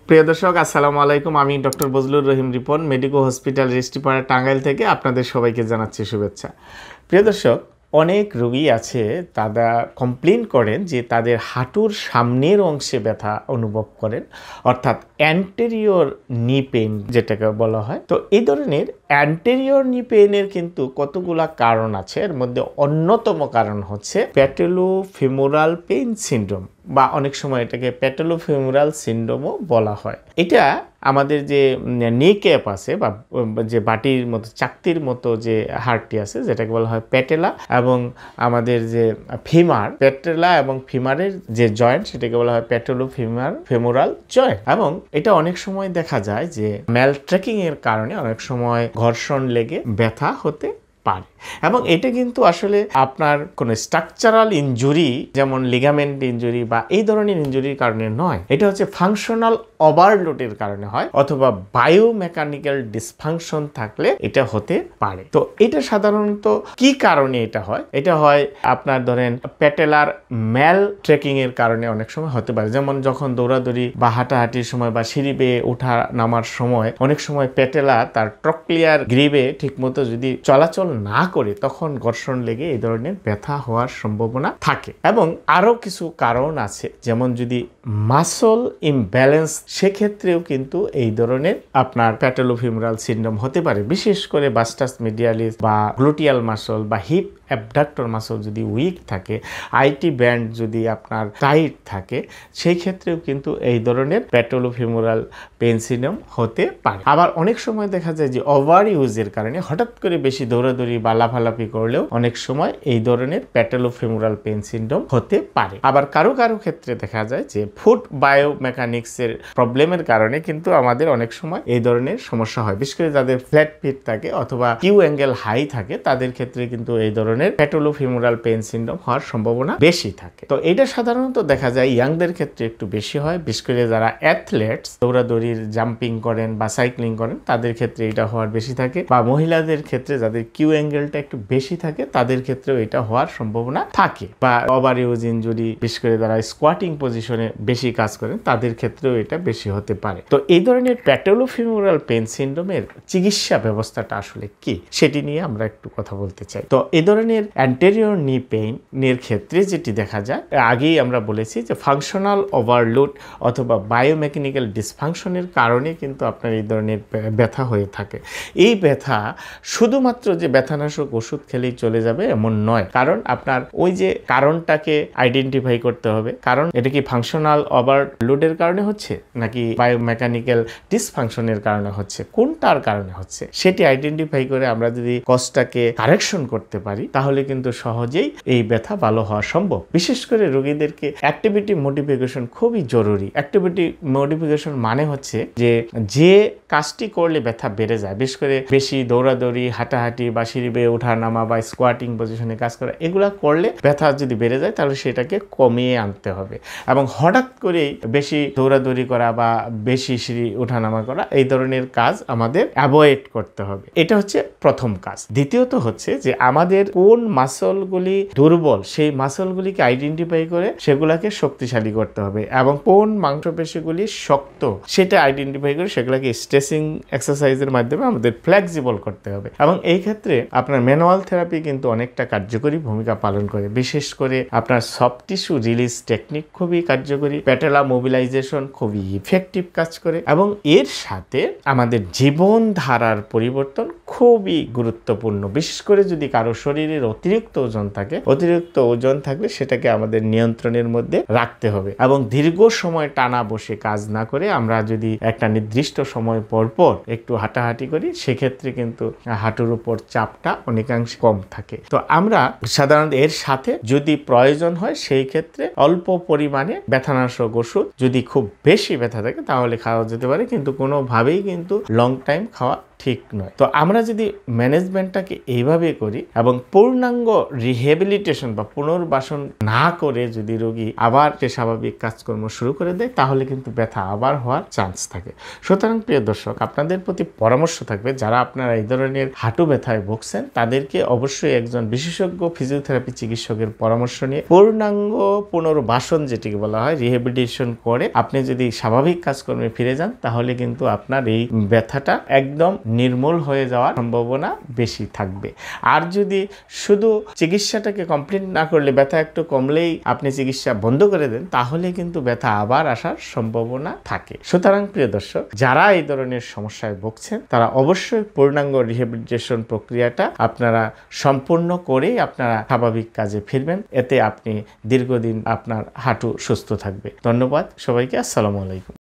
প্রিয় দর্শক আসসালামু আলাইকুম। আমি ডক্টর বজলুর রহিম রিপন, মেডিকো হসপিটাল রেস্টিপাড়া টাঙ্গাইল থেকে আপনাদের সবাইকে জানাচ্ছি শুভেচ্ছা। প্রিয় দর্শক, অনেক রোগী আছে তারা কমপ্লেন করেন যে তাদের হাঁটুর সামনের অংশে ব্যথা অনুভব করেন, অর্থাৎ অ্যান্টেরিয়র নি পেইন যেটাকে বলা হয়। তো এই ধরনের অ্যান্টেরিয়র নি পেইনের কিন্তু কতগুলা কারণ আছে। এর মধ্যে অন্যতম কারণ হচ্ছে প্যাটেলোফিমোরাল পেইন সিনড্রোম, বা অনেক সময় এটাকে প্যাটেলোফিমোরাল সিনড্রোমও বলা হয়। এটা আমাদের যে নি ক্যাপ আছে বা যে বাটির মতো চাকতির মতো যে হাড়টি আছে যেটাকে বলা হয় প্যাটেলা, এবং আমাদের যে ফিমার, প্যাটেলা এবং ফিমারের যে জয়েন্ট সেটাকে বলা হয় প্যাটেলোফিমোরাল জয়েন্ট। এবং এটা অনেক সময় দেখা যায় যে ম্যাল ট্রেকিং এর কারণে অনেক সময় ঘর্ষণ লেগে ব্যথা হতে পারে। এবং এটা কিন্তু আসলে আপনার কোনো স্ট্রাকচারাল ইনজুরি যেমন লিগামেন্ট ইনজুরি বা এই ধরনের ইনজুরির কারণে নয়, এটা হচ্ছে ফাংশনাল ওভারলোডের কারণে হয়, অথবা বায়োমেকানিক্যাল ডিসফাংশন থাকলে এটা হতে পারে। তো এটা সাধারণত কি কারণে এটা হয়? এটা হয় আপনার ধরেন প্যাটেলার ম্যাল ট্রেকিং এর কারণে অনেক সময় হতে পারে। যেমন যখন দৌড়াদৌড়ি বা হাঁটাহাঁটির সময় বা সিঁড়ি বেয়ে ওঠা নামার সময় অনেক সময় প্যাটেলা তার ট্রক্লিয়ার গ্রিবে ঠিকমতো যদি চলাচল না করে তখন ঘর্ষণ লেগে এই ধরনের ব্যথা হওয়ার সম্ভাবনা থাকে। এবং আরো কিছু কারণ আছে, যেমন যদি মাসল ইমব্যালেন্স, সেক্ষেত্রেও কিন্তু এই ধরনের আপনার প্যাটেলোফিমোরাল সিনড্রোম হতে পারে। বিশেষ করে বাস্টাস মিডিয়ালিস বা গ্লুটিয়াল মাসল বা হিপ অ্যাবডাক্টর মাসল যদি উইক থাকে, আইটি ব্যান্ড যদি আপনার টাইট থাকে, সেই ক্ষেত্রেও কিন্তু এই ধরনের প্যাটেলোফিমোরাল পেইন সিনড্রোম হতে পারে। আবার অনেক সময় দেখা যায় যে ওভার ইউজের কারণে হঠাৎ করে বেশি দৌড়াদৌড়ি বা লাফালাফি করলেও অনেক সময় এই ধরনের প্যাটেলোফিমোরাল পেইন সিনড্রোম হতে পারে। আবার কারো কারো ক্ষেত্রে দেখা যায় যে ফুট বায়োমেকানিক্সের প্রবলেমের কারণে কিন্তু আমাদের অনেক সময় এই ধরনের সমস্যা হয়। বিশেষ করে যাদের ফ্ল্যাট ফিট থাকে অথবা কিউ অ্যাঙ্গেল হাই থাকে, তাদের ক্ষেত্রে কিন্তু এই ধরনের প্যাটেলোফিমোরাল পেইন সিনড্রোম হওয়ার সম্ভাবনা বেশি থাকে। তো এটা সাধারণত দেখা যায় ইয়াংদের ক্ষেত্রে একটু বেশি হয়, বিশেষ করে যারা অ্যাথলেটস, দৌড়াদৌড়ির জাম্পিং করেন বা সাইক্লিং করেন, তাদের ক্ষেত্রে এটা হওয়ার বেশি থাকে। বা মহিলাদের ক্ষেত্রে যাদের কিউ অ্যাঙ্গেলটা একটু বেশি থাকে, তাদের ক্ষেত্রেও এটা হওয়ার সম্ভাবনা থাকে। বা ওভার ইউজ ইনজুরি, বিশেষ করে যারা স্কোয়াটিং পজিশনে বেশি কাজ করেন, তাদের ক্ষেত্রেও এটা বেশি হতে পারে। তো এই ধরনের প্যাটেলোফিমোরাল পেইন সিনড্রোমের চিকিৎসা ব্যবস্থাটা আসলে কি, সেটি নিয়ে আমরা একটু কথা বলতে চাই। তো এই ধরনের অ্যান্টেরিয়র নি পেইন এর ক্ষেত্রে যেটি দেখা যায়, আগেই আমরা বলেছি যে ফাংশনাল ওভারলোড অথবা বায়োমেকানিক্যাল ডিসফাংশনের কারণে কিন্তু আপনার এই ধরনের ব্যথা হয়ে থাকে। এই ব্যথা শুধুমাত্র যে ব্যথানাশক ওষুধ খেলেই চলে যাবে এমন নয়, কারণ আপনার ওই যে কারণটাকে আইডেন্টিফাই করতে হবে। কারণ এটা কি ফাংশনাল ওভারলোডের কারণে হচ্ছে নাকি বায়োমেকানিক্যাল ডিসফাংশনের কারণে হচ্ছে, কোনটার কারণে হচ্ছে সেটি আইডেন্টিফাই করে আমরা যদি কজটাকে কারেকশন করতে পারি, তাহলে কিন্তু সহজেই এই ব্যথা ভালো হওয়া সম্ভব। বিশেষ করে রোগীদেরকে অ্যাক্টিভিটি মডিফিকেশন খুবই জরুরি। অ্যাক্টিভিটি মডিফিকেশন মানে হচ্ছে যে কাজটি করলে ব্যথা বেড়ে যায়, বিশেষ করে বেশি দৌড়াদৌড়ি, হাঁটাহাঁটি বা সিঁড়ি বেয়ে ওঠা নামা বা স্কোয়াটিং পজিশনে কাজ করা, এগুলা করলে ব্যথা যদি বেড়ে যায় তাহলে সেটাকে কমিয়ে আনতে হবে। এবং হঠাৎ করেই বেশি দৌড়াদৌড়ি করা বা বেশি সিঁড়ি ওঠা নামা করা, এই ধরনের কাজ আমাদের অ্যাভয়েড করতে হবে। এটা হচ্ছে প্রথম কাজ। দ্বিতীয়ত হচ্ছে যে আমাদের কোন মাসলগুলি দুর্বল, সেই মাসলগুলিকে আইডেন্টিফাই করে সেগুলাকে শক্তিশালী করতে হবে, এবং কোন মাংসপেশিগুলি শক্ত সেটা আইডেন্টিফাই করে সেগুলাকে স্ট্রেচিং এক্সারসাইজের মাধ্যমে আমাদের ফ্লেক্সিবল করতে হবে। এবং এই ক্ষেত্রে আপনার ম্যানুয়াল থেরাপি কিন্তু অনেকটা কার্যকরী ভূমিকা পালন করে। বিশেষ করে আপনার সফট টিস্যু রিলিজ টেকনিক খুবই কার্যকরী, প্যাটেলা মোবিলাইজেশন খুবই ইফেক্টিভ কাজ করে, এবং এর সাথে আমাদের জীবনধারার পরিবর্তন খুবই গুরুত্বপূর্ণ। বিশেষ করে যদি কারো শরীরের অতিরিক্ত ওজন থাকে, অতিরিক্ত ওজন থাকলে সেটাকে আমাদের নিয়ন্ত্রণের মধ্যে রাখতে হবে। এবং দীর্ঘ সময় টানা বসে কাজ না করে আমরা যদি একটা নির্দিষ্ট সময় পর পর একটু হাঁটাহাঁটি করি, সেক্ষেত্রে কিন্তু হাঁটুর উপর চাপটা অনেকাংশে কম থাকে। তো আমরা সাধারণত এর সাথে যদি প্রয়োজন হয় সেই ক্ষেত্রে অল্প পরিমাণে ব্যথানাশক ওষুধ, যদি খুব বেশি ব্যথা থাকে তাহলে খাওয়া যেতে পারে, কিন্তু কোনোভাবেই কিন্তু লং টাইম খাওয়া ঠিক নয়। তো আমরা যদি ম্যানেজমেন্টটাকে এইভাবে করি এবং পূর্ণাঙ্গ রিহেবিলিটেশন বা পুনর্বাসন না করে যদি রোগী আবার সে স্বাভাবিক কাজকর্ম শুরু করে দেয়, তাহলে কিন্তু ব্যথা আবার হওয়ার চান্স থাকে। সুতরাং প্রিয় দর্শক, আপনাদের প্রতি পরামর্শ থাকবে, যারা আপনারা এই ধরনের হাঁটু ব্যথায় ভুগছেন তাদেরকে অবশ্যই একজন বিশেষজ্ঞ ফিজিওথেরাপি চিকিৎসকের পরামর্শ নিয়ে পূর্ণাঙ্গ পুনর্বাসন যেটিকে বলা হয় রিহেবিলিটেশন করে আপনি যদি স্বাভাবিক কাজকর্মে ফিরে যান, তাহলে কিন্তু আপনার এই ব্যথাটা একদম নির্মূল হয়ে যাওয়ার সম্ভাবনা বেশি থাকবে। আর যদি শুধু চিকিৎসাটাকে কমপ্লিট না করলে, ব্যথা একটু কমলেই আপনি চিকিৎসা বন্ধ করে দেন, তাহলে কিন্তু ব্যথা আবার আসার সম্ভাবনা থাকে। সুতরাং প্রিয় দর্শক, যারা এই ধরনের সমস্যায় ভুগছেন তারা অবশ্যই পূর্ণাঙ্গ রিহেবিলিটেশন প্রক্রিয়াটা আপনারা সম্পূর্ণ করেই আপনারা স্বাভাবিক কাজে ফিরবেন। এতে আপনি দীর্ঘদিন আপনার হাঁটু সুস্থ থাকবে। ধন্যবাদ সবাইকে। আসসালামু আলাইকুম।